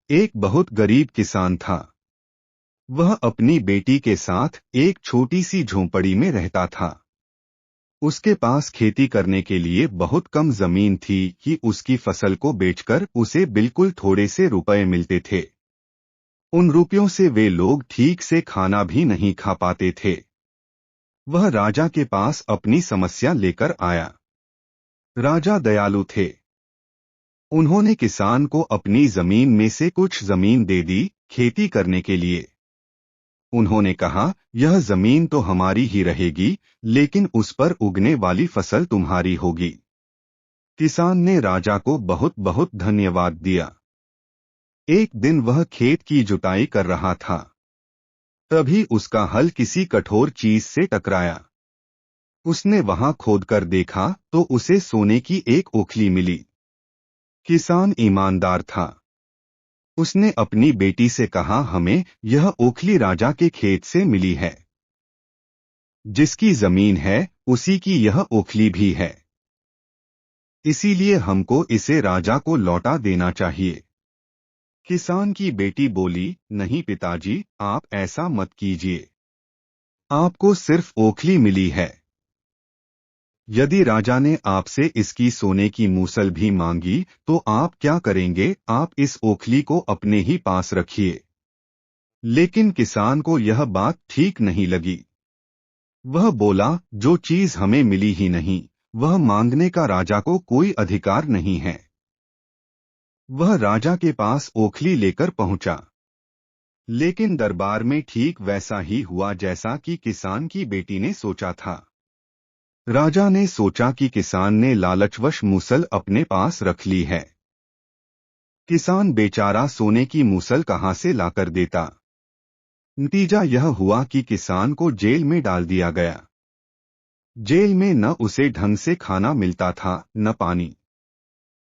एक बहुत गरीब किसान था। वह अपनी बेटी के साथ एक छोटी सी झोंपड़ी में रहता था। उसके पास खेती करने के लिए बहुत कम जमीन थी कि उसकी फसल को बेचकर उसे बिल्कुल थोड़े से रुपए मिलते थे। उन रुपयों से वे लोग ठीक से खाना भी नहीं खा पाते थे। वह राजा के पास अपनी समस्या लेकर आया। राजा दयालु थे। उन्होंने किसान को अपनी जमीन में से कुछ जमीन दे दी खेती करने के लिए। उन्होंने कहा, यह जमीन तो हमारी ही रहेगी, लेकिन उस पर उगने वाली फसल तुम्हारी होगी। किसान ने राजा को बहुत बहुत धन्यवाद दिया। एक दिन वह खेत की जुताई कर रहा था। तभी उसका हल किसी कठोर चीज से टकराया। उसने वहां खोदकर देखा तो उसे सोने की एक ओखली मिली। किसान ईमानदार था। उसने अपनी बेटी से कहा, हमें यह ओखली राजा के खेत से मिली है। जिसकी जमीन है उसी की यह ओखली भी है। इसीलिए हमको इसे राजा को लौटा देना चाहिए। किसान की बेटी बोली, नहीं पिताजी, आप ऐसा मत कीजिए। आपको सिर्फ ओखली मिली है। यदि राजा ने आपसे इसकी सोने की मूसल भी मांगी तो आप क्या करेंगे? आप इस ओखली को अपने ही पास रखिए। लेकिन किसान को यह बात ठीक नहीं लगी। वह बोला, जो चीज हमें मिली ही नहीं, वह मांगने का राजा को कोई अधिकार नहीं है। वह राजा के पास ओखली लेकर पहुंचा। लेकिन दरबार में ठीक वैसा ही हुआ जैसा कि किसान की बेटी ने सोचा था। राजा ने सोचा कि किसान ने लालचवश मूसल अपने पास रख ली है। किसान बेचारा सोने की मूसल कहां से लाकर देता। नतीजा यह हुआ कि किसान को जेल में डाल दिया गया। जेल में न उसे ढंग से खाना मिलता था न पानी।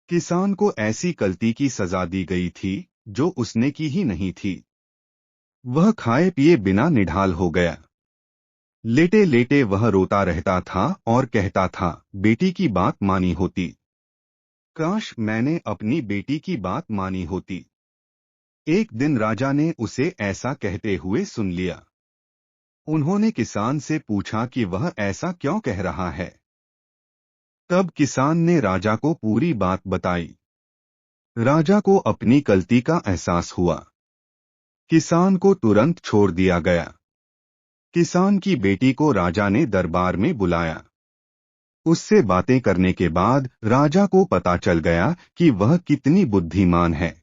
किसान को ऐसी गलती की सजा दी गई थी जो उसने की ही नहीं थी। वह खाए पिए बिना निढाल हो गया। लेटे लेटे वह रोता रहता था और कहता था, बेटी की बात मानी होती। काश मैंने अपनी बेटी की बात मानी होती। एक दिन राजा ने उसे ऐसा कहते हुए सुन लिया। उन्होंने किसान से पूछा कि वह ऐसा क्यों कह रहा है। तब किसान ने राजा को पूरी बात बताई। राजा को अपनी गलती का एहसास हुआ। किसान को तुरंत छोड़ दिया गया। किसान की बेटी को राजा ने दरबार में बुलाया। उससे बातें करने के बाद राजा को पता चल गया कि वह कितनी बुद्धिमान है।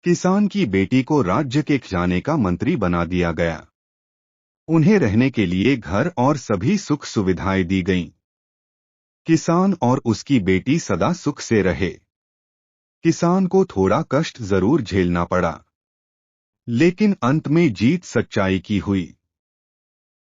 किसान की बेटी को राज्य के खजाने का मंत्री बना दिया गया। उन्हें रहने के लिए घर और सभी सुख सुविधाएं दी गईं। किसान और उसकी बेटी सदा सुख से रहे। किसान को थोड़ा कष्ट जरूर झेलना पड़ा, लेकिन अंत में जीत सच्चाई की हुई।